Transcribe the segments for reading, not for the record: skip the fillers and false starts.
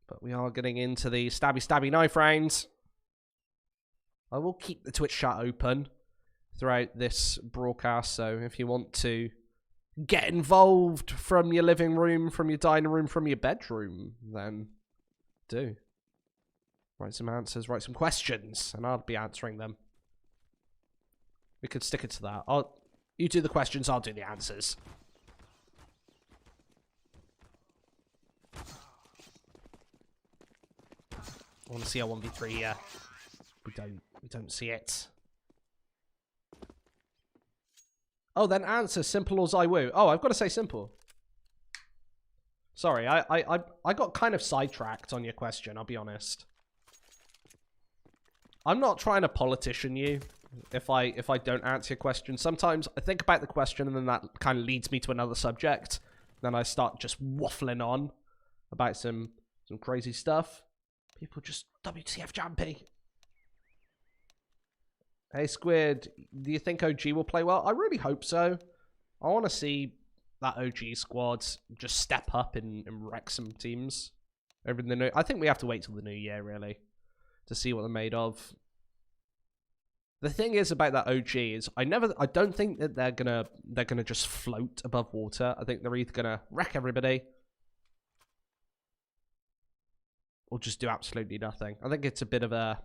But we are getting into the stabby knife rounds. I will keep the Twitch chat open throughout this broadcast, so if you want to get involved from your living room, from your dining room, from your bedroom, then do. Write some answers, write some questions, and I'll be answering them. We could stick it to that. You do the questions, I'll do the answers. I want to see our 1v3 here. We don't see it. Oh, then answer simple or Zywoo. Oh, I've got to say simple. Sorry, I got kind of sidetracked on your question, I'll be honest. I'm not trying to politician you if I don't answer your question. Sometimes I think about the question and then that kind of leads me to another subject. Then I start just waffling on about some crazy stuff. People just WTF Jampy. Hey Squid, do you think OG will play well? I really hope so. I want to see that OG squad just step up and wreck some teams over the new. I think we have to wait till the new year really to see what they're made of. The thing is about that OG is I don't think that they're gonna just float above water. I think they're either gonna wreck everybody or just do absolutely nothing. I think it's a bit of a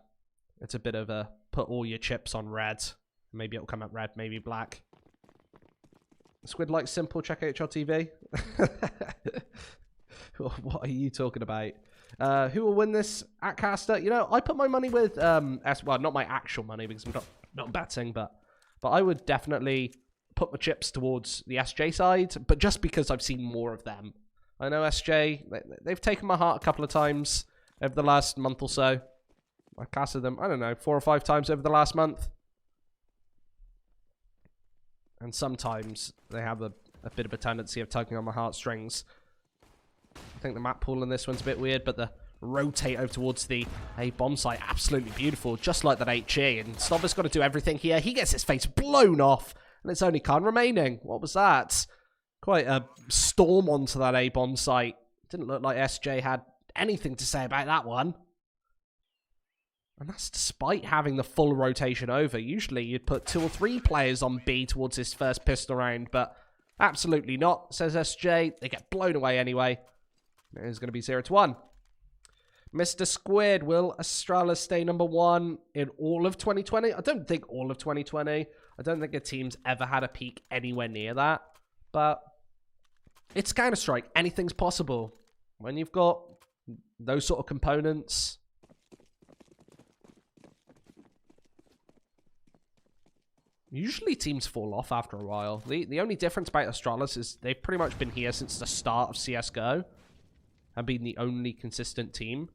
put all your chips on red. Maybe it'll come out red, maybe black. Squid likes simple, check HLTV. What are you talking about? Who will win this at Caster? You know, I put my money with well, not my actual money because I'm not betting, but I would definitely put my chips towards the SJ side, but just because I've seen more of them. I know SJ, they've taken my heart a couple of times over the last month or so. I've casted them, I don't know, 4 or 5 times over the last month. And sometimes they have a bit of a tendency of tugging on my heartstrings. I think the map pool in this one's a bit weird, but the rotate over towards the A bomb site, absolutely beautiful, just like that HE. And Snobber's got to do everything here. He gets his face blown off, and it's only Khan remaining. What was that? Quite a storm onto that A bomb site. Didn't look like SJ had anything to say about that one. And that's despite having the full rotation over. Usually you'd put 2 or 3 players on B towards this first pistol round, but absolutely not, says SJ. They get blown away anyway. It is going to be 0-1. Mr. Squid, will Astralis stay #1 in all of 2020? I don't think all of 2020. I don't think a team's ever had a peak anywhere near that. But it's Counter-Strike. Anything's possible. When you've got those sort of components, usually teams fall off after a while. The only difference about Astralis is they've pretty much been here since the start of CSGO and been the only consistent team.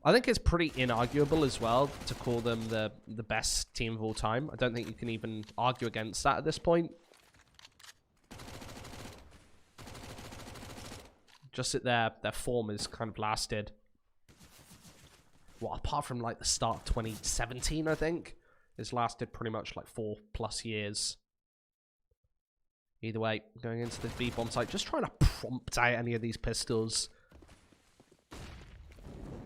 I think it's pretty inarguable as well to call them the best team of all time. I don't think you can even argue against that at this point. Just that their form has kind of lasted. Well, apart from like the start of 2017, I think. It's lasted pretty much like 4+ years. Either way, going into the B bomb site, just trying to prompt out any of these pistols.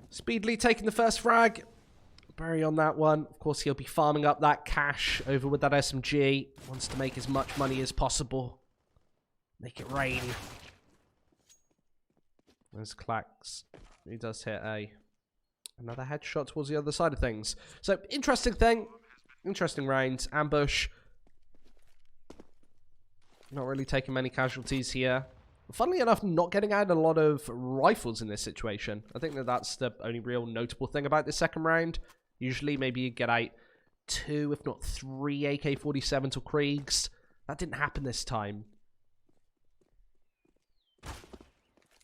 Speedily taking the first frag. Bury on that one. Of course, he'll be farming up that cash over with that SMG. Wants to make as much money as possible. Make it rain. There's Clax. He does hit another headshot towards the other side of things. So, interesting thing. Interesting round. Ambush. Not really taking many casualties here. Funnily enough, not getting out a lot of rifles in this situation. I think that's the only real notable thing about this second round. Usually, maybe you get out 2, if not 3 AK-47s or Kriegs. That didn't happen this time.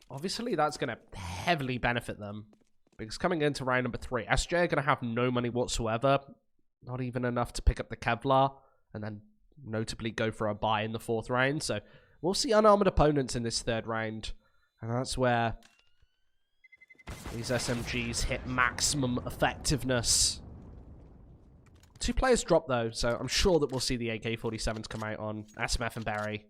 Obviously, that's going to heavily benefit them. Because coming into round number 3, SJ are going to have no money whatsoever. Not even enough to pick up the Kevlar. And then notably go for a buy in the 4th round. So we'll see unarmored opponents in this 3rd round. And that's where these SMGs hit maximum effectiveness. 2 players drop though. So I'm sure that we'll see the AK-47s come out on SMF and Berry.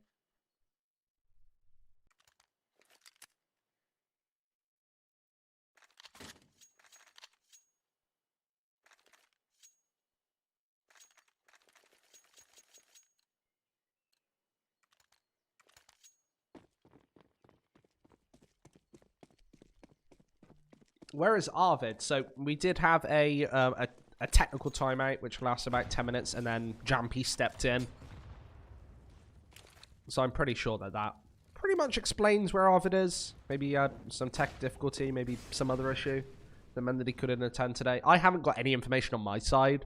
Where is Arvid? So we did have a technical timeout, which lasted about 10 minutes, and then Jampy stepped in. So I'm pretty sure that pretty much explains where Arvid is. Maybe he had some tech difficulty, maybe some other issue that meant that he couldn't attend today. I haven't got any information on my side,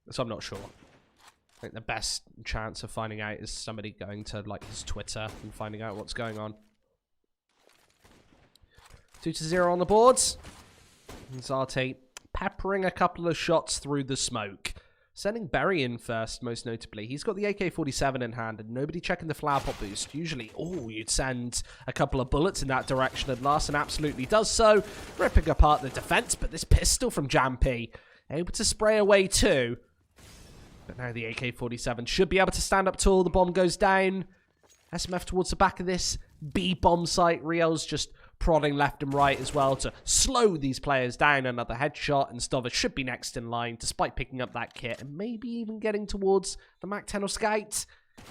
so I'm not sure. I think the best chance of finding out is somebody going to like his Twitter and finding out what's going on. 2-0 on the boards. And Zarte peppering a couple of shots through the smoke. Sending Berry in first, most notably. He's got the AK-47 in hand and nobody checking the flower pot boost. Usually, you'd send a couple of bullets in that direction, and Larson absolutely does so, ripping apart the defense. But this pistol from Jampy, able to spray away too. But now the AK-47 should be able to stand up tall. The bomb goes down. SMF towards the back of this B bomb site. Riel's just prodding left and right as well to slow these players down. Another headshot, and Stover should be next in line despite picking up that kit and maybe even getting towards the MAC-10 or Scout.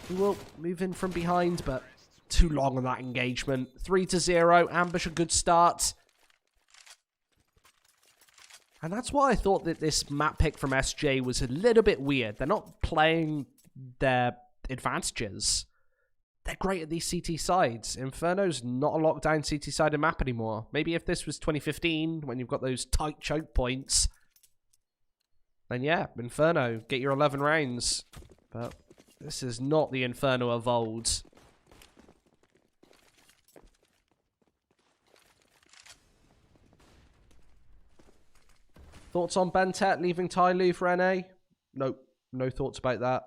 He will move in from behind, but too long on that engagement. 3-0, Ambush a good start. And that's why I thought that this map pick from SJ was a little bit weird. They're not playing their advantages. They're great at these CT sides. Inferno's not a lockdown CT-sided map anymore. Maybe if this was 2015, when you've got those tight choke points, then yeah, Inferno, get your 11 rounds. But this is not the Inferno of old. Thoughts on Bentet leaving Tyloo for NA? Nope, no thoughts about that.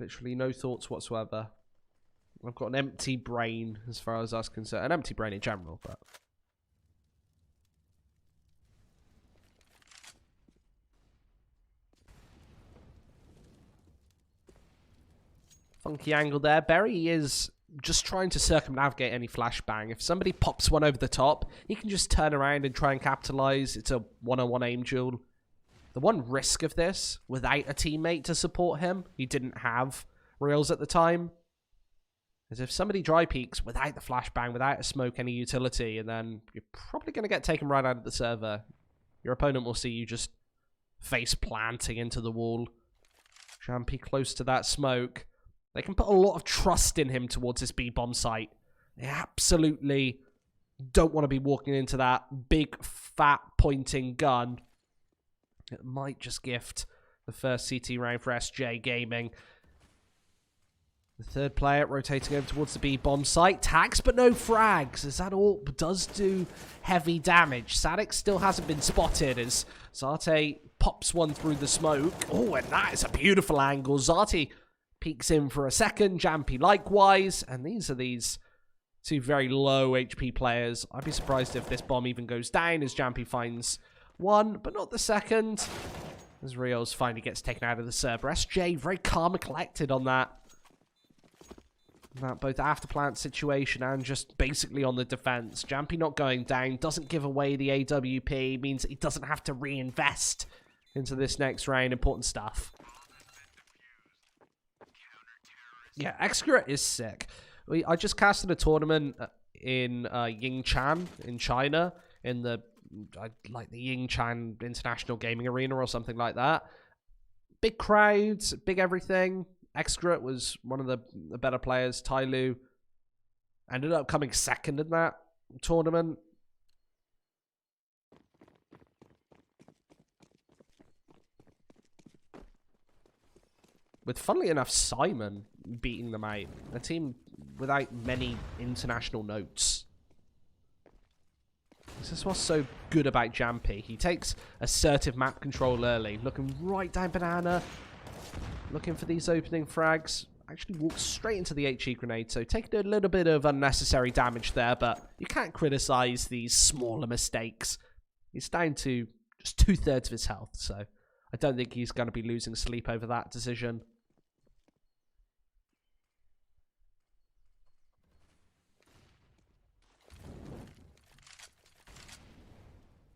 Literally no thoughts whatsoever. I've got an empty brain as far as that's concerned. An empty brain in general, but... Funky angle there. Berry is just trying to circumnavigate any flashbang. If somebody pops one over the top, he can just turn around and try and capitalize. It's a one-on-one aim duel. The one risk of this, without a teammate to support him, he didn't have Reels at the time, is if somebody dry peeks without the flashbang, without a smoke, any utility, and then you're probably going to get taken right out of the server. Your opponent will see you just face planting into the wall. Jampy close to that smoke. They can put a lot of trust in him towards this B-bomb site. They absolutely don't want to be walking into that big, fat, pointing gun. It might just gift the first CT round for SJ Gaming. The third player rotating over towards the B-bomb site. Tags, but no frags, as that AWP does do heavy damage. Sadik still hasn't been spotted as Zarte pops one through the smoke. Oh, and that is a beautiful angle. Zarte peeks in for a second. Jampy likewise. And these are these two very low HP players. I'd be surprised if this bomb even goes down as Jampy finds one, but not the second. As Rios finally gets taken out of the server. SJ very calm and collected on that. That both after plant situation and just basically on the defense. Jampy not going down, doesn't give away the AWP, means that he doesn't have to reinvest into this next round. Important stuff. Yeah, Excurate is sick. I just casted a tournament in Yingchan in China, in the like the Yingchan International Gaming Arena or something like that. Big crowds, big everything. Excurate was one of the better players. Tyloo ended up coming second in that tournament. With, funnily enough, Simon beating them out. A team without many international notes. This is what's so good about Jampy. He takes assertive map control early, looking right down banana, looking for these opening frags. Actually walks straight into the HE grenade, so taking a little bit of unnecessary damage there, but you can't criticize these smaller mistakes. He's down to just 2/3 of his health, so I don't think he's going to be losing sleep over that decision.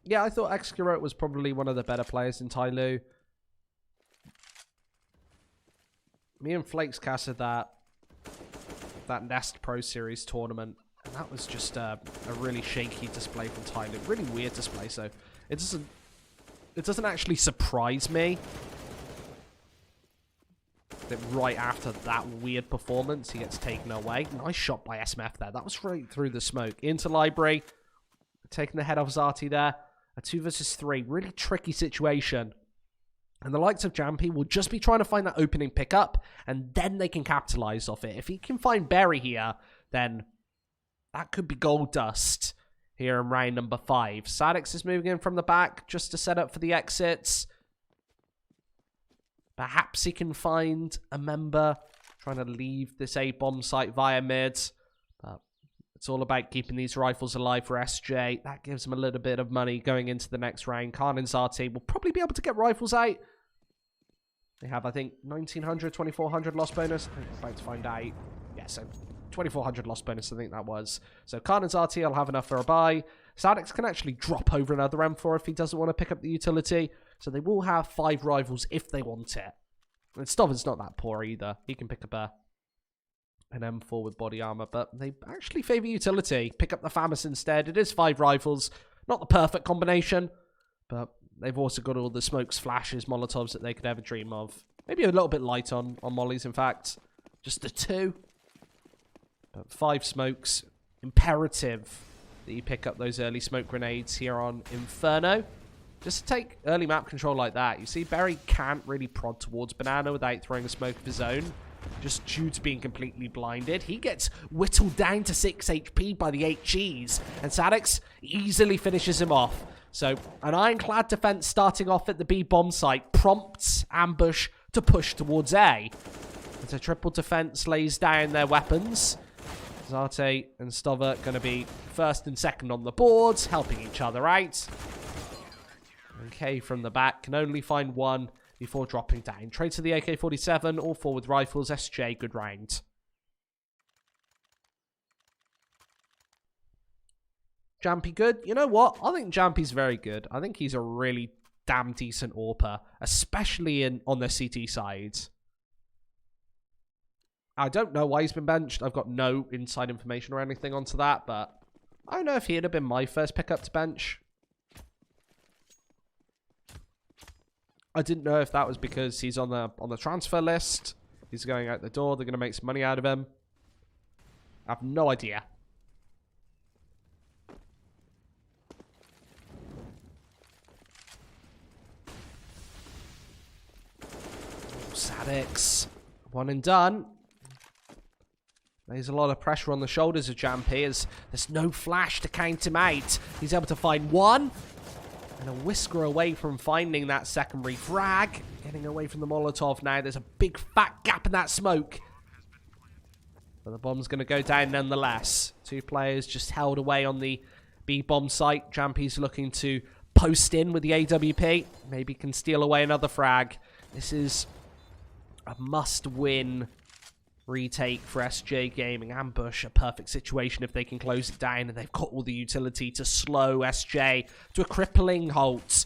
Yeah, I thought Excurate was probably one of the better players in Tyloo. Me and Flakes casted that that Nest Pro Series tournament. And that was just a really shaky display from Thailand. Really weird display, so it doesn't actually surprise me that right after that weird performance, he gets taken away. Nice shot by SMF there. That was right through the smoke. Into Library. Taking the head off Zati there. A 2 versus 3. Really tricky situation. And the likes of Jampy will just be trying to find that opening pickup, and then they can capitalize off it. If he can find Berry here, then that could be gold dust here in round number 5. Sadix is moving in from the back just to set up for the exits. Perhaps he can find a member trying to leave this A-bomb site via mid. But it's all about keeping these rifles alive for SJ. That gives him a little bit of money going into the next round. Khan and Zati will probably be able to get rifles out. They have, I think, 1,900, 2,400 loss bonus. I think we're about to find out. Yeah, so 2,400 loss bonus, I think that was. So Khan and Zati will have enough for a buy. Sadix can actually drop over another M4 if he doesn't want to pick up the utility. So they will have 5 rifles if they want it. And Stover's not that poor either. He can pick up an M4 with body armor, but they actually favor utility. Pick up the FAMAS instead. It is 5 rifles. Not the perfect combination, but they've also got all the smokes, flashes, molotovs that they could ever dream of. Maybe a little bit light on mollies, in fact. Just the 2. But 5 smokes. Imperative that you pick up those early smoke grenades here on Inferno. Just to take early map control like that. You see, Berry can't really prod towards Banana without throwing a smoke of his own, just due to being completely blinded. He gets whittled down to 6 HP by the HGs, and Sadix easily finishes him off. So, an ironclad defense starting off at the B bomb site prompts Ambush to push towards A. As a triple defense lays down their weapons, Zate and Stover going to be first and second on the boards, helping each other out. Okay, from the back, can only find one before dropping down. Trade to the AK-47, all 4 with rifles. SJ, good round. Jampy good? You know what? I think Jampy's very good. I think he's a really damn decent AWPer, especially on the CT side. I don't know why he's been benched. I've got no inside information or anything onto that, but I don't know if he'd have been my first pickup to bench. I didn't know if that was because he's on the transfer list. He's going out the door. They're going to make some money out of him. I have no idea. Sadix. 1 and done. There's a lot of pressure on the shoulders of Jampy as there's no flash to count him out. He's able to find 1. And a whisker away from finding that secondary frag. Getting away from the Molotov now. There's a big fat gap in that smoke. But the bomb's going to go down nonetheless. 2 players just held away on the B-bomb site. Jampy's looking to post in with the AWP. Maybe can steal away another frag. This is a must-win retake for SJ Gaming. Ambush, a perfect situation if they can close it down, and they've got all the utility to slow SJ to a crippling halt.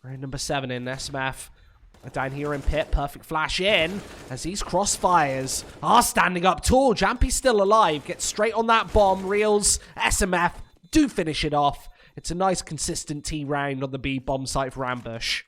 Round number 7 in. SMF down here in pit. Perfect flash in as these crossfires are standing up tall. Jampy's still alive. Gets straight on that bomb. Reels. SMF do finish it off. It's a nice consistent T round on the B bomb site for Ambush.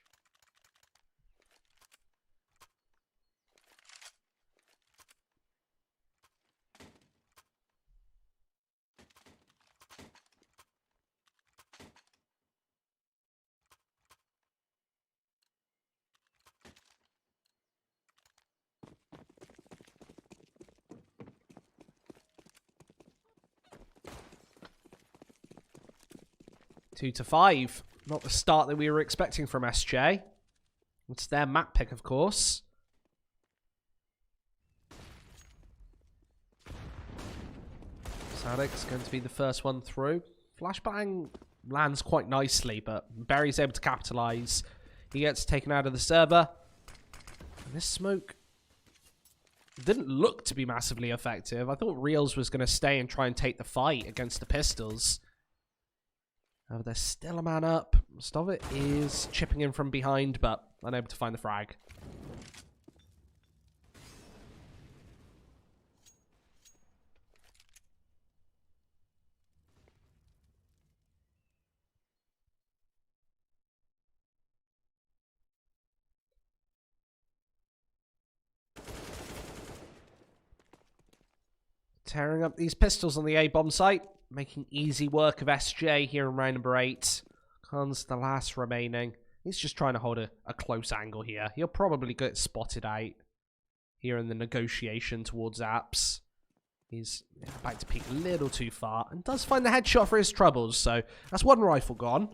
Two to 5. Not the start that we were expecting from SJ. It's their map pick, of course. Sadix going to be the first one through. Flashbang lands quite nicely, but Berry's able to capitalize. He gets taken out of the server. And this smoke didn't look to be massively effective. I thought Reels was going to stay and try and take the fight against the pistols. There's still a man up. Stover is chipping in from behind, but unable to find the frag. Tearing up these pistols on the A-bomb site. Making easy work of SJ here in round number 8. Khan's the last remaining. He's just trying to hold a close angle here. He'll probably get spotted out here in the negotiation towards Apps. He's about to peek a little too far and does find the headshot for his troubles. So that's one rifle gone.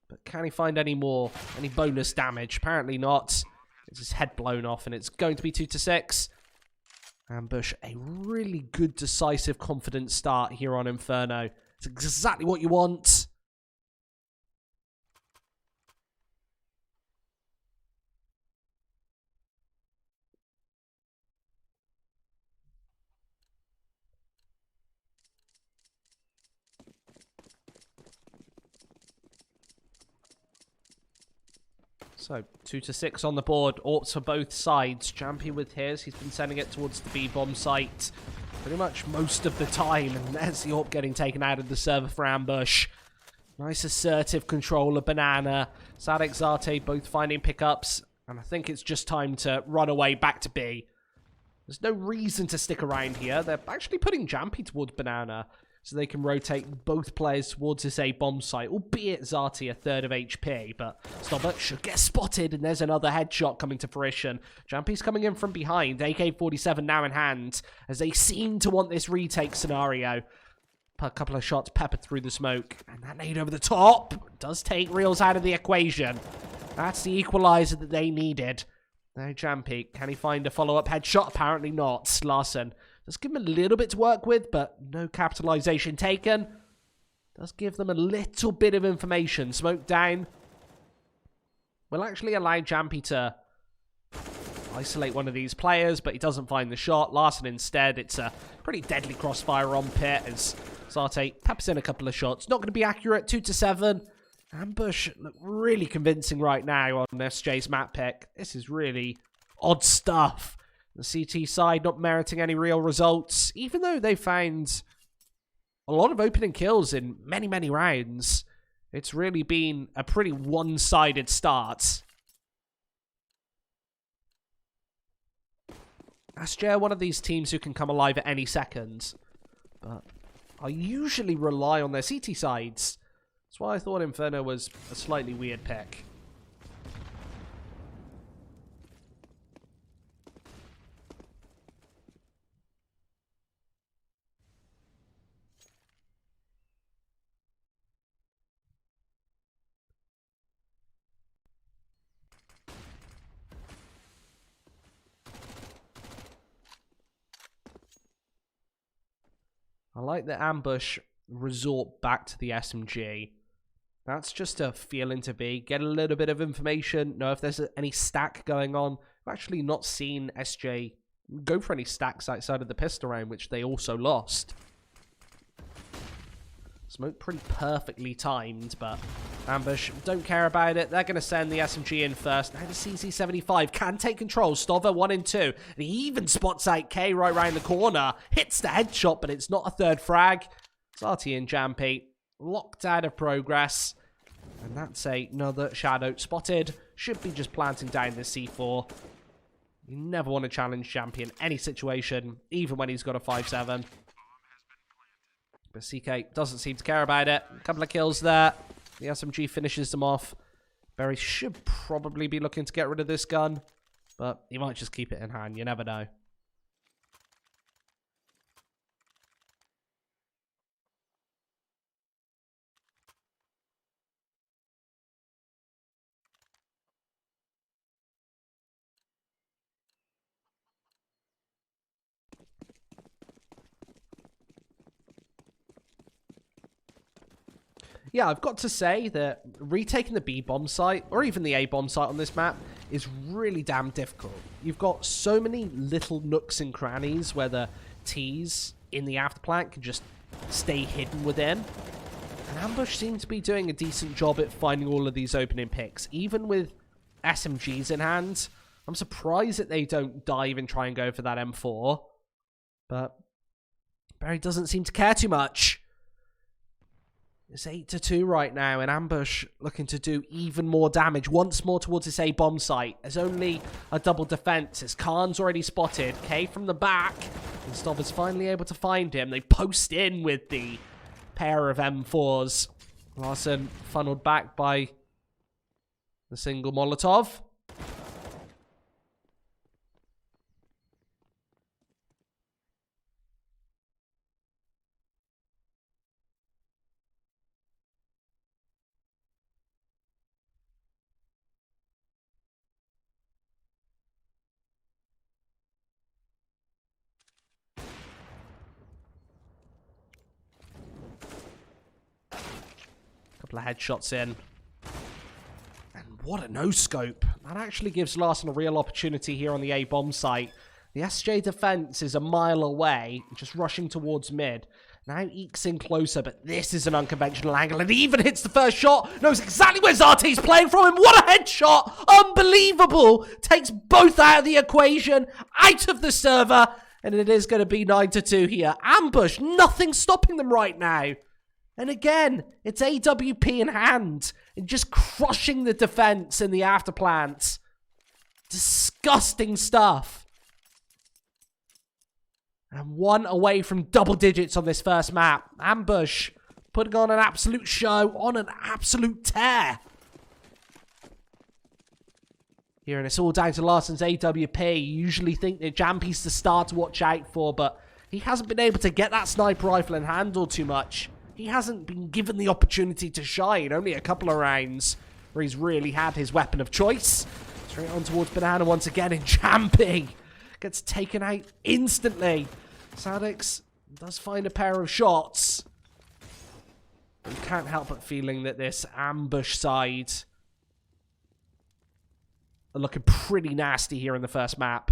But can he find any more, any bonus damage? Apparently not. It's his head blown off and it's going to be 2-6. Ambush, a really good, decisive, confident start here on Inferno. It's exactly what you want. So, 2-6 on the board. Orts for both sides. Jampy with his. He's been sending it towards the B-bomb site pretty much most of the time. And there's the AWP getting taken out of the server for Ambush. Nice assertive control of Banana. Sadek, Zate both finding pickups. And I think it's just time to run away back to B. There's no reason to stick around here. They're actually putting Jampy towards Banana, so they can rotate both players towards this A-bomb site, albeit Zati a third of HP, but Stobert should get spotted, and there's another headshot coming to fruition. Jampy's coming in from behind, AK-47 now in hand, as they seem to want this retake scenario. A couple of shots peppered through the smoke, and that nade over the top does take Reels out of the equation. That's the equalizer that they needed. Now Jampy, can he find a follow-up headshot? Apparently not. Larson does give him a little bit to work with, but no capitalization taken. Does give them a little bit of information. Smoke down. Will actually allow Jampy to isolate one of these players, but he doesn't find the shot. Larson instead, it's a pretty deadly crossfire on Pit as Zate peppers in a couple of shots. Not going to be accurate. 2-7. Ambush look really convincing right now on SJ's map pick. This is really odd stuff. The CT side not meriting any real results, even though they found a lot of opening kills in many, many rounds. It's really been a pretty one-sided start. SJ are one of these teams who can come alive at any second, but I usually rely on their CT sides. That's why I thought Inferno was a slightly weird pick. I like the Ambush resort back to the SMG. That's just a feeling to be. Get a little bit of information. Know if there's any stack going on. I've actually not seen SJ go for any stacks outside of the pistol round, which they also lost. Smoke pretty perfectly timed, but Ambush don't care about it. They're going to send the SMG in first. Now the CZ75 can take control. Stover 1 and 2. And he even spots out K right around the corner. Hits the headshot, but it's not a third frag. Zati and Jampy locked out of progress. And that's another shadow spotted. Should be just planting down the C4. You never want to challenge Jampy in any situation, even when he's got a 5-7. But CK doesn't seem to care about it. A couple of kills there. The SMG finishes them off. Berry should probably be looking to get rid of this gun, but he might just keep it in hand. You never know. Yeah, I've got to say that retaking the B-bomb site, or even the A-bomb site on this map, is really damn difficult. You've got so many little nooks and crannies where the T's in the afterplant can just stay hidden within. And Ambush seems to be doing a decent job at finding all of these opening picks. Even with SMGs in hand, I'm surprised that they don't dive and try and go for that M4. But Barry doesn't seem to care too much. It's 8-2 right now, and Ambush looking to do even more damage once more towards this A-bomb site. There's only a double defense as Khan's already spotted. K from the back And Stobber's finally able to find him. They post in with the pair of M4s. Larson funneled back by the single Molotov. Couple of headshots in. And what a no-scope. That actually gives Larson a real opportunity here on the A-bomb site. The SJ defense is a mile away, just rushing towards mid. Now ekes in closer, but this is an unconventional angle, and he even hits the first shot. Knows exactly where Zarte's playing from him. What a headshot! Unbelievable! Takes both out of the equation, out of the server, and it is going to be 9-2 here. Ambush, nothing stopping them right now. And again, it's AWP in hand, and just crushing the defense in the afterplants. Disgusting stuff. And one away from double digits on this first map. Ambush putting on an absolute show, on an absolute tear. Here, and it's all down to Larson's AWP. You usually think that Jampy's the star to watch out for, but he hasn't been able to get that sniper rifle and handle too much. He hasn't been given the opportunity to shine. Only a couple of rounds where he's really had his weapon of choice. Straight on towards Banana once again, and Jampy gets taken out instantly. Sadix does find a pair of shots. But you can't help but feeling that this ambush side are looking pretty nasty here in the first map.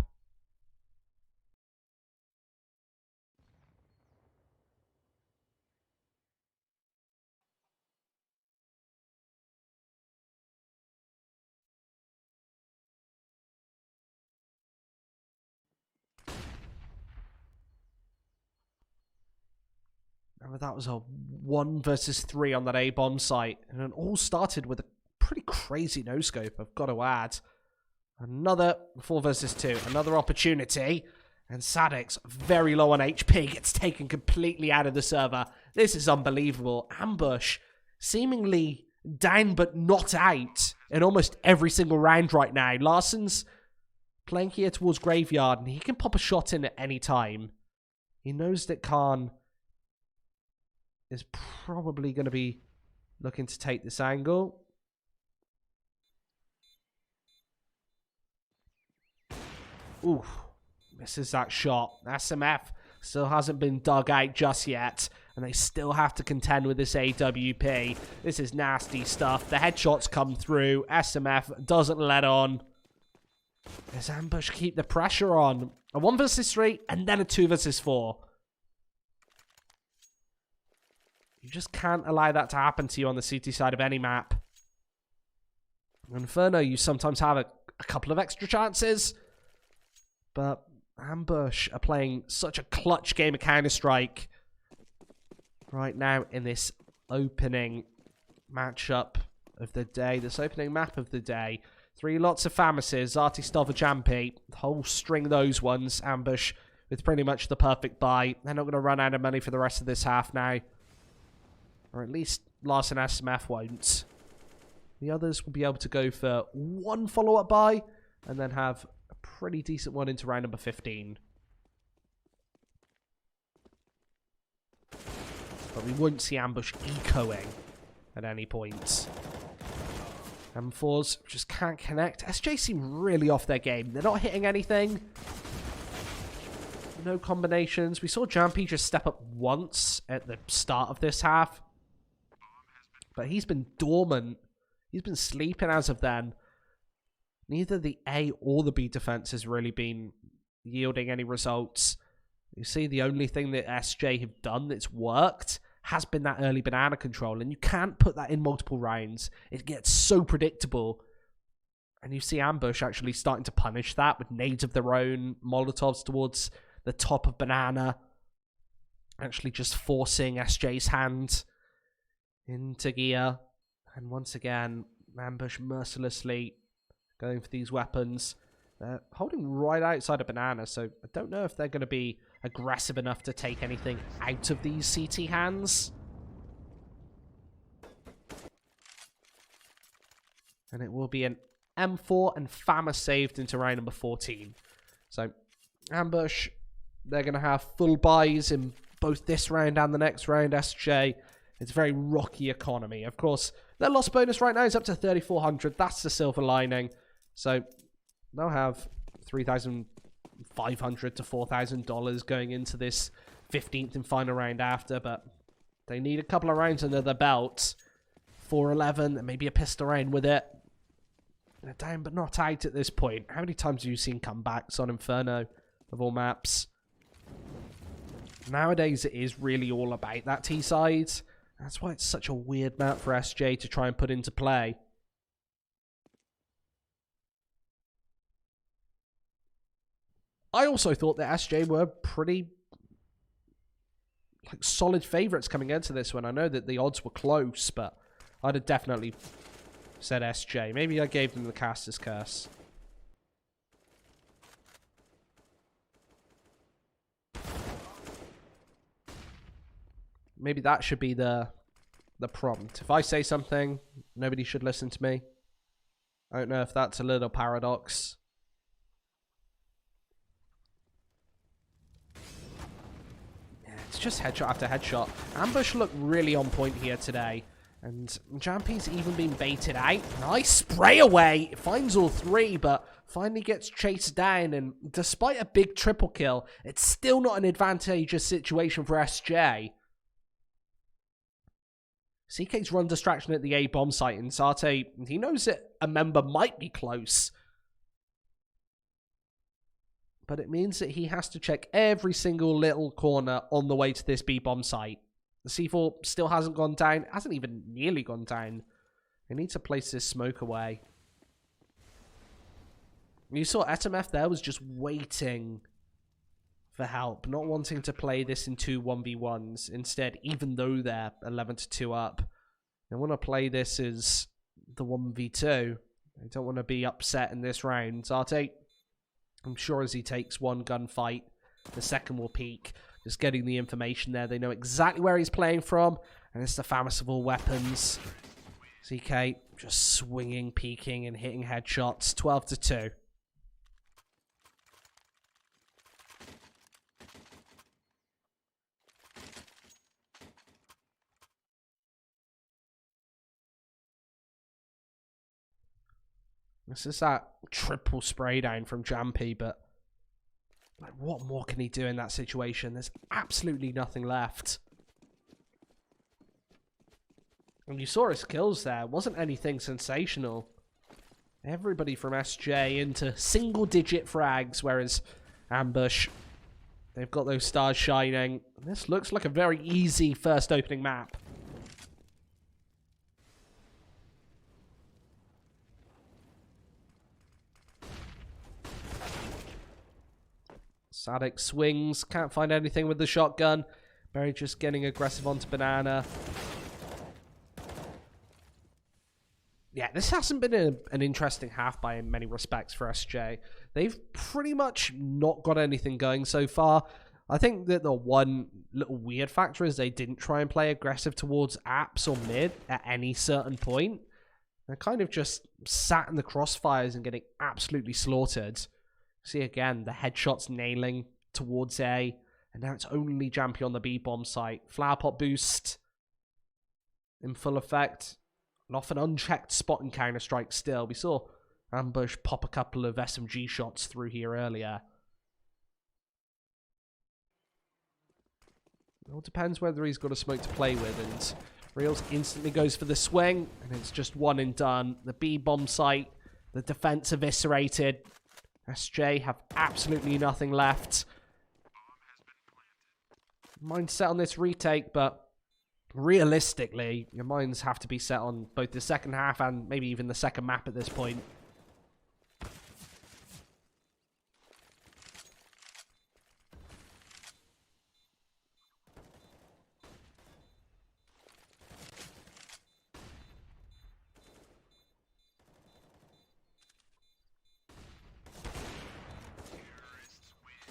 Remember, that was a 1 versus 3 on that A-bomb site. And it all started with a pretty crazy no-scope, I've got to add. Another 4 versus 2. Another opportunity. And Sadix, very low on HP, gets taken completely out of the server. This is unbelievable. Ambush, seemingly down but not out in almost every single round right now. Larson's playing here towards Graveyard, and he can pop a shot in at any time. He knows that Khan is probably going to be looking to take this angle. Ooh, misses that shot. SMF still hasn't been dug out just yet, and they still have to contend with this AWP. This is nasty stuff. The headshots come through. SMF doesn't let on. Does Ambush keep the pressure on? A 1 versus 3, and then a 2 versus 4. You just can't allow that to happen to you on the CT side of any map. Inferno, you sometimes have a couple of extra chances. But Ambush are playing such a clutch game of Counter-Strike right now in this opening matchup of the day. This opening map of the day. 3 lots of Famises, Zarty, Stova, Jampy. The whole string of those ones. Ambush with pretty much the perfect buy. They're not going to run out of money for the rest of this half now. Or at least Larson SMF won't. The others will be able to go for 1 follow-up buy and then have a pretty decent one into round number 15. But we won't see Ambush ecoing at any point. M4s just can't connect. SJ seem really off their game. They're not hitting anything. No combinations. We saw Jampy just step up once at the start of this half. But he's been dormant. He's been sleeping as of then. Neither the A or the B defense has really been yielding any results. You see, the only thing that SJ have done that's worked has been that early banana control. And you can't put that in multiple rounds. It gets so predictable. And you see Ambush actually starting to punish that with nades of their own, Molotovs towards the top of banana. Actually just forcing SJ's hand into gear. And once again, Ambush mercilessly going for these weapons. They're holding right outside of banana, so I don't know if they're going to be aggressive enough to take anything out of these CT hands. And it will be an M4 and Fama saved into round number 14. So, Ambush, they're going to have full buys in both this round and the next round. SJ, it's a very rocky economy. Of course, their loss bonus right now is up to 3,400. That's the silver lining. So, they'll have $3,500 to $4,000 going into this 15th and final round after, but they need a couple of rounds under their belt. 4-11, and maybe a pistol round with it. They're down but not out at this point. How many times have you seen comebacks on Inferno of all maps? Nowadays, it is really all about that T-side. That's why it's such a weird map for SJ to try and put into play. I also thought that SJ were pretty solid favourites coming into this one. I know that the odds were close, but I'd have definitely said SJ. Maybe I gave them the caster's curse. Maybe that should be the prompt. If I say something, nobody should listen to me. I don't know if that's a little paradox. Yeah, it's just headshot after headshot. Ambush look really on point here today. And Jampy's even been baited out. Nice spray away. Finds all three, but finally gets chased down. And despite a big triple kill, it's still not an advantageous situation for SJ. CK's run distraction at the A bomb site, and Sarte, he knows that a member might be close. But it means that he has to check every single little corner on the way to this B bomb site. The C4 still hasn't gone down. It hasn't even nearly gone down. They need to place this smoke away. You saw Etemef there was just waiting for help, not wanting to play this in 2 1v1s. Instead, even though they're 11-2 up, they want to play this as the 1v2. They don't want to be upset in this round. Zarte, I'm sure as he takes one gunfight, the second will peak. Just getting the information there. They know exactly where he's playing from. And it's the famous of all weapons. CK just swinging, peeking, and hitting headshots. 12-2. This is that triple spray down from Jampy, but like, what more can he do in that situation? There's absolutely nothing left. And you saw his kills there. It wasn't anything sensational. Everybody from SJ into single-digit frags, whereas Ambush, they've got those stars shining. This looks like a very easy first opening map. Sadik swings, can't find anything with the shotgun. Berry just getting aggressive onto Banana. Yeah, this hasn't been an interesting half by in many respects for SJ. They've pretty much not got anything going so far. I think that the one little weird factor is they didn't try and play aggressive towards apps or mid at any certain point. They're kind of just sat in the crossfires and getting absolutely slaughtered. See again, the headshots nailing towards A. And now it's only Jampy on the B bomb site. Flower pot boost in full effect. And off an unchecked spot in Counter-Strike still. We saw Ambush pop a couple of SMG shots through here earlier. It all depends whether he's got a smoke to play with. And Reels instantly goes for the swing. And it's just one and done. The B bomb site. The defense eviscerated. SJ have absolutely nothing left. Mind set on this retake, but realistically, your minds have to be set on both the second half and maybe even the second map at this point.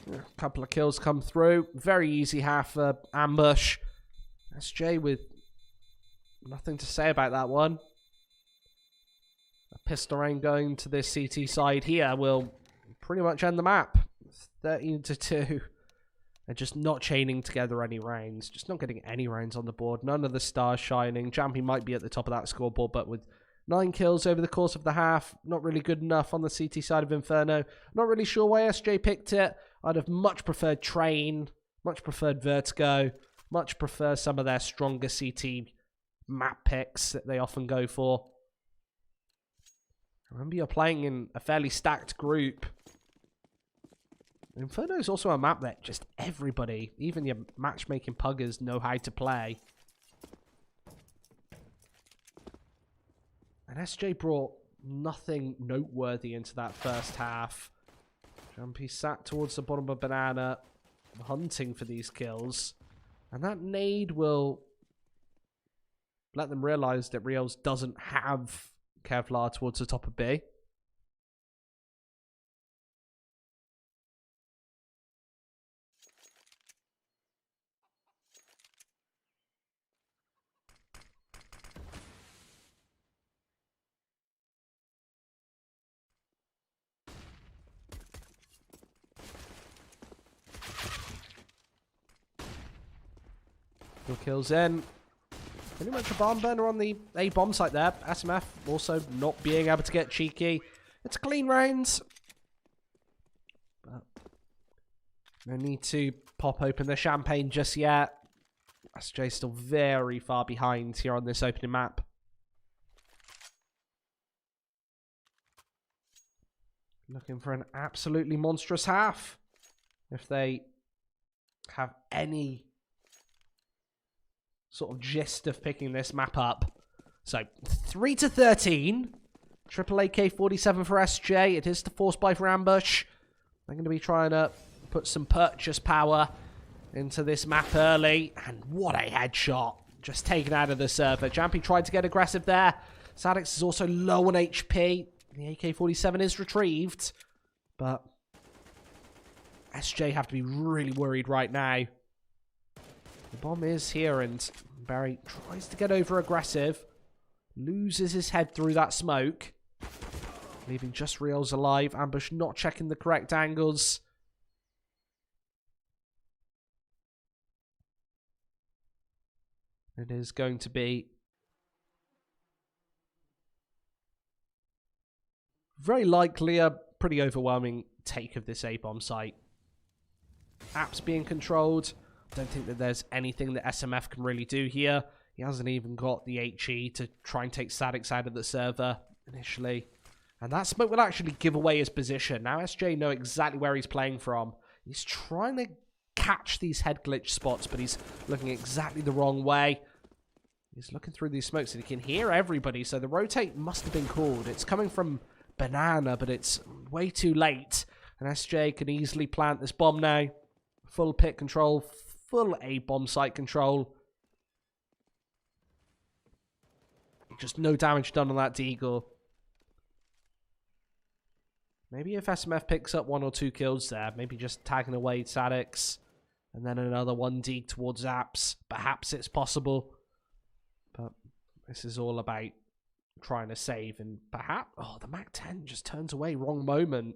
Yeah, Couple of kills come through. Very easy half ambush. SJ with nothing to say about that one. A pistol rain going to this CT side here will pretty much end the map. 13-2. They're just not chaining together any rounds. Just not getting any rounds on the board. None of the stars shining. Jampy might be at the top of that scoreboard, but with 9 kills over the course of the half, not really good enough on the CT side of Inferno. Not really sure why SJ picked it. I'd have much preferred Train, much preferred Vertigo, much prefer some of their stronger CT map picks that they often go for. Remember, you're playing in a fairly stacked group. Inferno is also a map that just everybody, even your matchmaking puggers, know how to play. And SJ brought nothing noteworthy into that first half. Jumpy sat towards the bottom of Banana, hunting for these kills. And that nade will let them realize that Rios doesn't have Kevlar towards the top of B. Two kills in. Pretty much a bomb burner on the A bomb site there. SMF also not being able to get cheeky. It's clean rounds. But no need to pop open the champagne just yet. SJ still very far behind here on this opening map. Looking for an absolutely monstrous half. If they have any sort of gist of picking this map up. So 3-13. Triple AK-47 for SJ. It is the force buy for ambush. They're going to be trying to put some purchase power into this map early. And what a headshot. Just taken out of the server. Jampy tried to get aggressive there. Sadix is also low on HP. The AK-47 is retrieved. But SJ have to be really worried right now. The bomb is here and Barry tries to get over aggressive. Loses his head through that smoke. Leaving just Rios alive. Ambush not checking the correct angles. It is going to be very likely a pretty overwhelming take of this A-bomb site. Apps being controlled. I don't think that there's anything that SMF can really do here. He hasn't even got the HE to try and take Statics out of the server initially. And that smoke will actually give away his position. Now SJ know exactly where he's playing from. He's trying to catch these head glitch spots, but he's looking exactly the wrong way. He's looking through these smokes and he can hear everybody, so the rotate must have been called. It's coming from Banana, but it's way too late. And SJ can easily plant this bomb now. Full pit control, full A-bomb site control. Just no damage done on that Deagle. Maybe if SMF picks up 1 or 2 kills there, maybe just tagging away Sadix, and then another 1 Deag towards Apps. Perhaps it's possible. But this is all about trying to save, and perhaps... Oh, the MAC-10 just turns away. Wrong moment.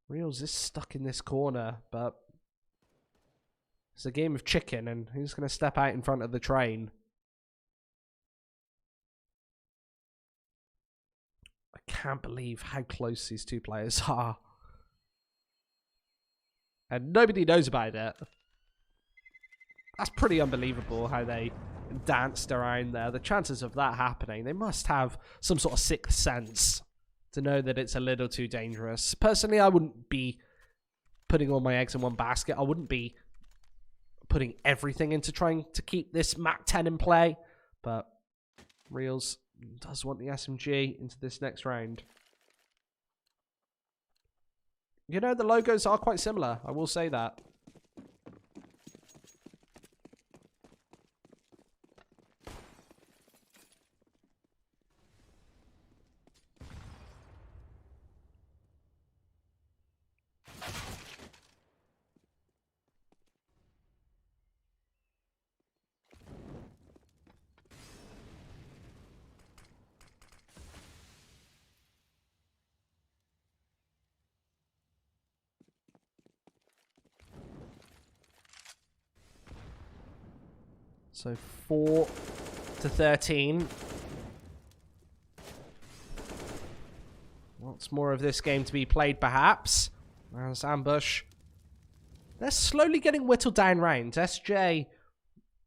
Reels is stuck in this corner, but... It's a game of chicken, and who's going to step out in front of the train? I can't believe how close these two players are. And nobody knows about it. That's pretty unbelievable how they danced around there. The chances of that happening, they must have some sort of sixth sense to know that it's a little too dangerous. Personally, I wouldn't be putting all my eggs in one basket. I wouldn't be putting everything into trying to keep this MAC-10 in play. But Reels does want the SMG into this next round. You know, the logos are quite similar. I will say that. So 4 to 13. Lots more of this game to be played, perhaps. As Ambush, they're slowly getting whittled down rounds. SJ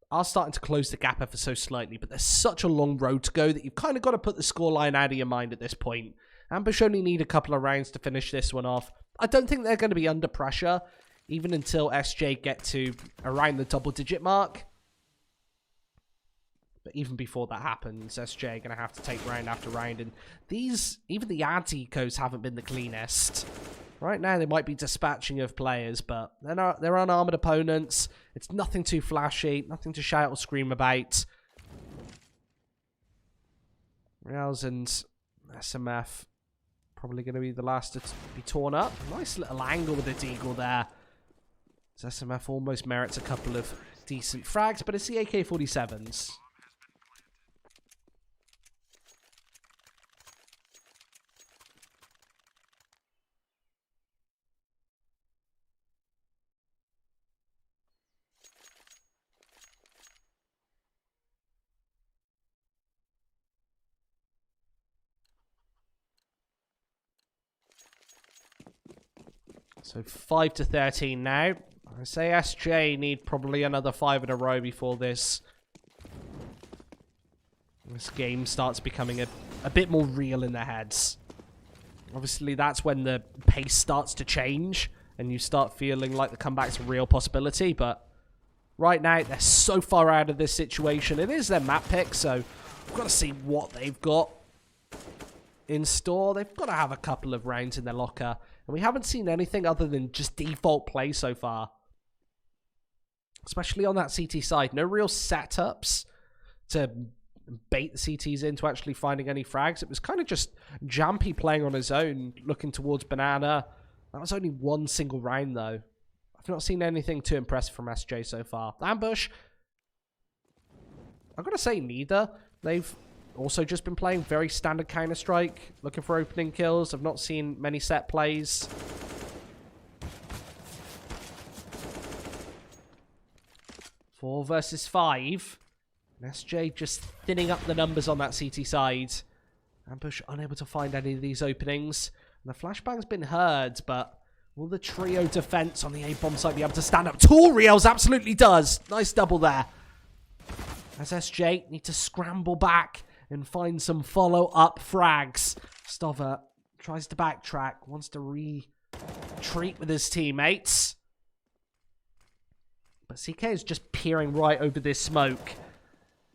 are starting to close the gap ever so slightly, but there's such a long road to go that you've kind of got to put the scoreline out of your mind at this point. Ambush only need a couple of rounds to finish this one off. I don't think they're going to be under pressure, even until SJ get to around the double-digit mark. But even before that happens, SJ are going to have to take round after round. And these, even the ads ecos haven't been the cleanest. Right now, they might be dispatching of players, but they're unarmored opponents. It's nothing too flashy, nothing to shout or scream about. Reals and SMF probably going to be the last to be torn up. Nice little angle with the Deagle there. SMF almost merits a couple of decent frags, but it's the AK-47s. So 5 to 13 now. I say SJ need probably another 5 in a row before this game starts becoming a bit more real in their heads. Obviously, that's when the pace starts to change and you start feeling like the comeback's a real possibility. But right now, they're so far out of this situation. It is their map pick, so we've got to see what they've got in store. They've got to have a couple of rounds in their locker. And we haven't seen anything other than just default play so far. Especially on that CT side. No real setups to bait the CTs into actually finding any frags. It was kind of just Jampy playing on his own, looking towards Banana. That was only one single round, though. I've not seen anything too impressive from SJ so far. Ambush, I've got to say neither. They've also just been playing very standard Counter-Strike, looking for opening kills. I've not seen many set plays. Four versus 5. And SJ just thinning up the numbers on that CT side. Ambush unable to find any of these openings. And the flashbang's been heard, but will the trio defense on the A-bomb side be able to stand up? Toriels absolutely does. Nice double there. As SJ need to scramble back and find some follow-up frags. Stover tries to backtrack, wants to retreat with his teammates. But CK is just peering right over this smoke.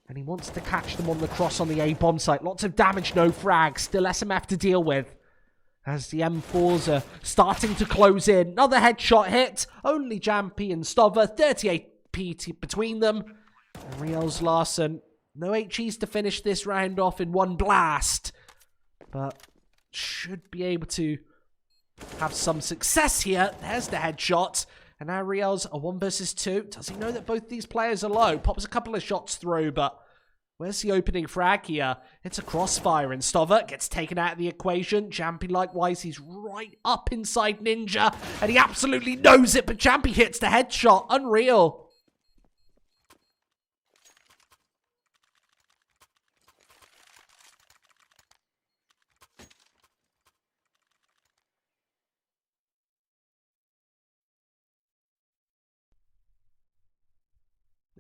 And he wants to catch them on the cross on the A-bomb site. Lots of damage, no frags. Still SMF to deal with. As the M4s are starting to close in. Another headshot hit. Only Jampy and Stover. 38 PT between them. And Rios Larson. No HEs to finish this round off in one blast. But should be able to have some success here. There's the headshot. And now Rios a 1 versus 2. Does he know that both these players are low? Pops a couple of shots through, but where's the opening frag here? It's a crossfire, and Stover gets taken out of the equation. Jampy likewise, he's right up inside Ninja, and he absolutely knows it, but Jampy hits the headshot. Unreal.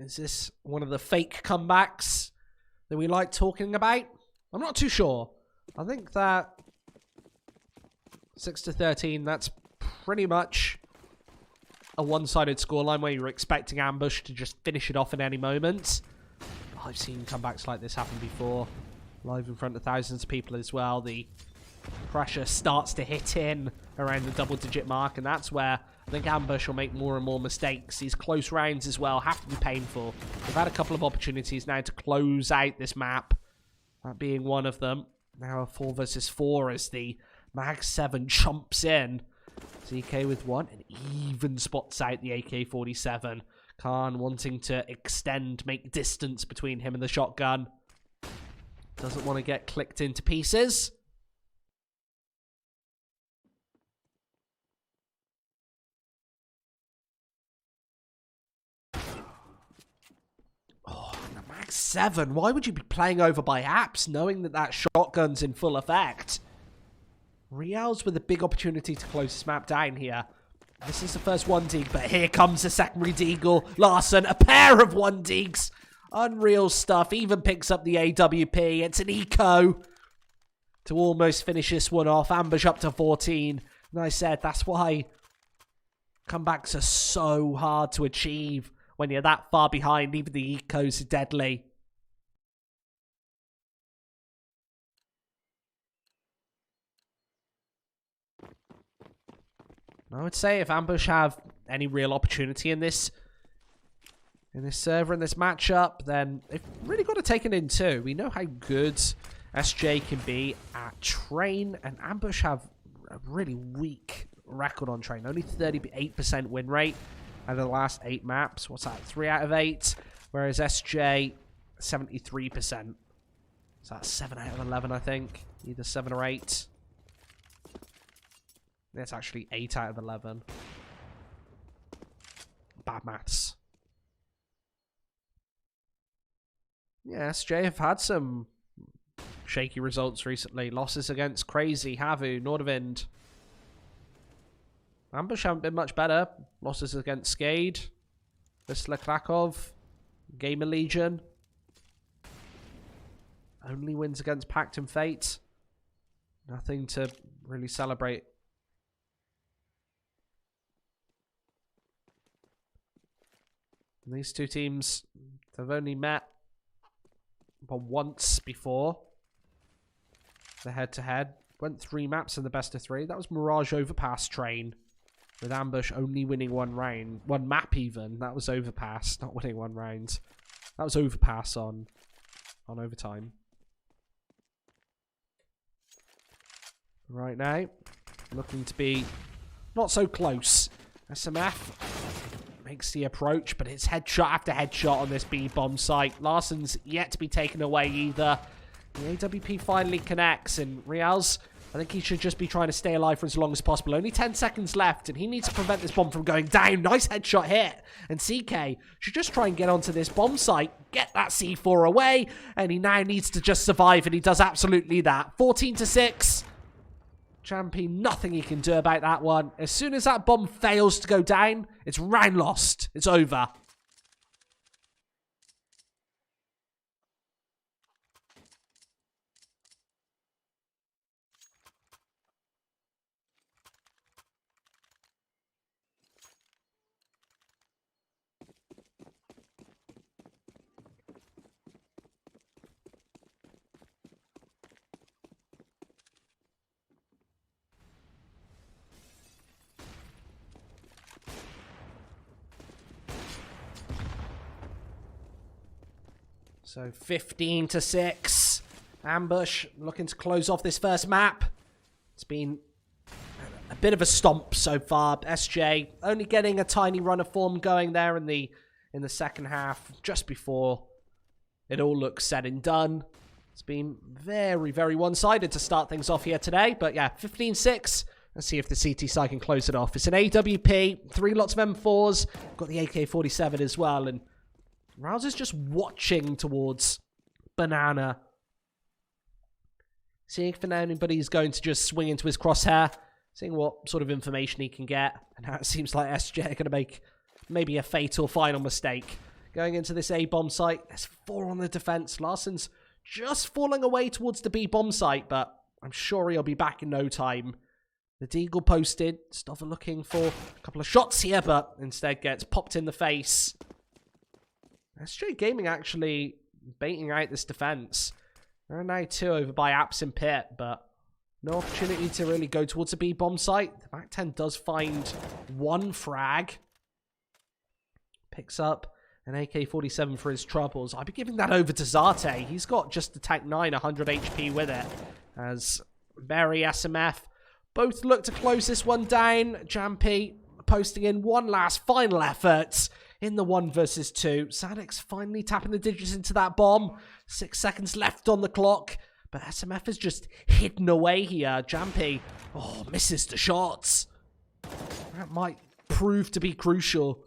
Is this one of the fake comebacks that we like talking about? I'm not too sure. I think that 6 to 13, that's pretty much a one-sided scoreline where you're expecting Ambush to just finish it off at any moment. I've seen comebacks like this happen before. Live in front of thousands of people as well. The pressure starts to hit in around the double-digit mark, and that's where I think Ambush will make more and more mistakes. These close rounds as well have to be painful. They've had a couple of opportunities now to close out this map, that being one of them. Now a 4 versus 4 as the Mag 7 jumps in. ZK with 1 and even spots out the AK-47. Khan wanting to extend, make distance between him and the shotgun. Doesn't want to get clicked into pieces. Oh, Stack 7. Why would you be playing over by apps knowing that that shotgun's in full effect? Real's with a big opportunity to close this map down here. This is the first one dig, but here comes the secondary deagle. Larson, a pair of one digs. Unreal stuff. Even picks up the AWP. It's an eco to almost finish this one off. Ambush up to 14. And I said that's why comebacks are so hard to achieve when you're that far behind. Even the ecos are deadly. I would say if Ambush have any real opportunity in this server, in this matchup, then they've really got to take it in too. We know how good SJ can be at Train, and Ambush have a really weak record on Train. Only 38% win rate out of the last 8 maps. What's that? 3 out of 8. Whereas SJ, 73%. So that's 7 out of 11, I think. Either 7 or 8. It's actually 8 out of 11. Bad maths. Yeah, SJ have had some shaky results recently. Losses against Crazy, Havu, Nordavind. Ambush haven't been much better. Losses against Skade, Wisla Krakow, Gamer Legion. Only wins against Pact and Fate. Nothing to really celebrate. And these two teams have only met once before. The head-to-head. Went 3 maps in the best of 3. That was Mirage Overpass Train. With Ambush only winning 1 round. 1 map even. That was Overpass, not winning 1 round. That was Overpass on Overtime. Right now, looking to be not so close. SMF makes the approach, but it's headshot after headshot on this B bomb site. Larson's yet to be taken away either. The AWP finally connects, and Real's, I think he should just be trying to stay alive for as long as possible. Only 10 seconds left, and he needs to prevent this bomb from going down. Nice headshot hit. And CK should just try and get onto this bomb site, get that C4 away, and he now needs to just survive, and he does absolutely that. 14-6. Champy, nothing he can do about that one. As soon as that bomb fails to go down, it's round lost. It's over. So 15-6. Ambush looking to close off this first map. It's been a bit of a stomp so far. SJ only getting a tiny run of form going there in the second half, just before it all looks said and done. It's been very, very one-sided to start things off here today. But yeah, 15-6. Let's see if the CT side can close it off. It's an AWP, 3 lots of M4s. Got the AK-47 as well, and Rouse is just watching towards Banana. Seeing if anybody's going to just swing into his crosshair. Seeing what sort of information he can get. And now it seems like SJ are going to make maybe a fatal final mistake. Going into this A bomb site. There's 4 on the defense. Larson's just falling away towards the B bomb site, but I'm sure he'll be back in no time. The Deagle posted. Stoffer looking for a couple of shots here, but instead gets popped in the face. SJ Gaming actually baiting out this defense. There are now 2 over by Apps and Pit, but no opportunity to really go towards the B bomb site. The Mac 10 does find 1 frag. Picks up an AK-47 for his troubles. I'd be giving that over to Zarte. He's got just the Tank 9, 100 HP with it. As Berry, SMF both look to close this one down. Jampy posting in one last final effort in the 1 versus 2. Sadix finally tapping the digits into that bomb. 6 seconds left on the clock. But SMF is just hidden away here. Jampy, misses the shots. That might prove to be crucial.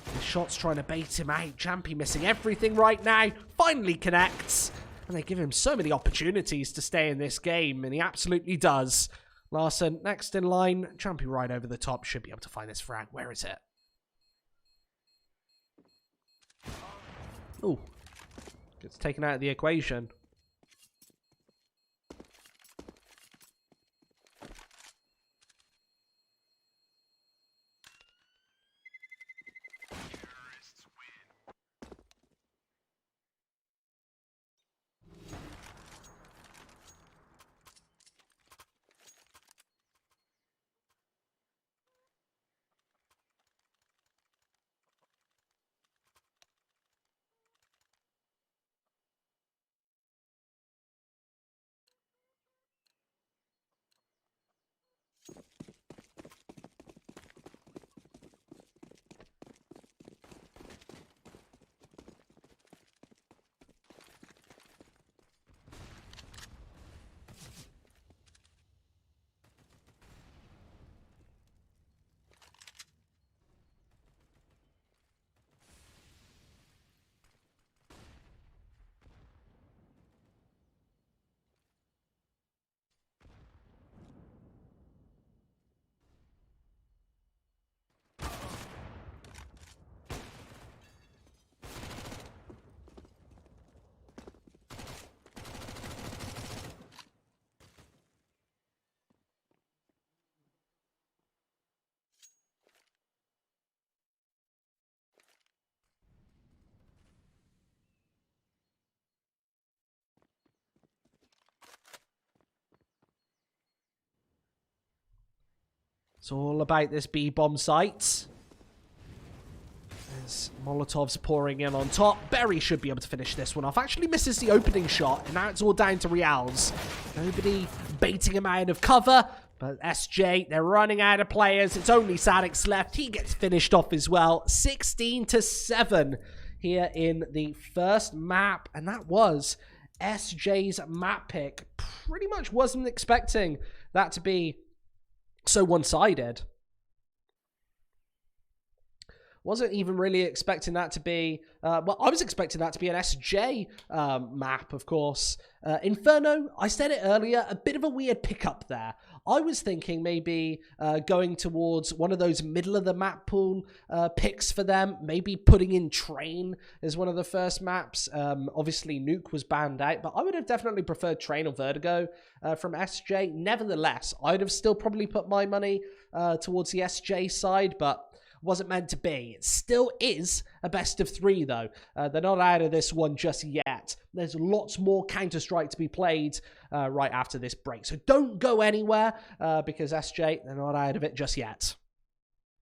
The shot's trying to bait him out. Champy missing everything right now. Finally connects. And they give him so many opportunities to stay in this game, and he absolutely does. Larson next in line. Champy right over the top. Should be able to find this frag. Where is it? Ooh. Gets taken out of the equation. It's all about this B-bomb site. There's Molotovs pouring in on top. Berry should be able to finish this one off. Actually misses the opening shot, and now it's all down to Reals. Nobody baiting him out of cover, but SJ, they're running out of players. It's only Sadix left. He gets finished off as well. 16-7 here in the first map, and that was SJ's map pick. Pretty much wasn't expecting that to be so one-sided. Wasn't even really expecting that to be... well, I was expecting that to be an SJ map, of course. Inferno, I said it earlier, a bit of a weird pickup there. I was thinking maybe going towards one of those middle-of-the-map pool picks for them. Maybe putting in Train as one of the first maps. Obviously, Nuke was banned out, but I would have definitely preferred Train or Vertigo from SJ. Nevertheless, I'd have still probably put my money towards the SJ side, but wasn't meant to be. It still is a best of three, though. They're not out of this one just yet. There's lots more Counter-Strike to be played right after this break. So don't go anywhere because SJ, they're not out of it just yet.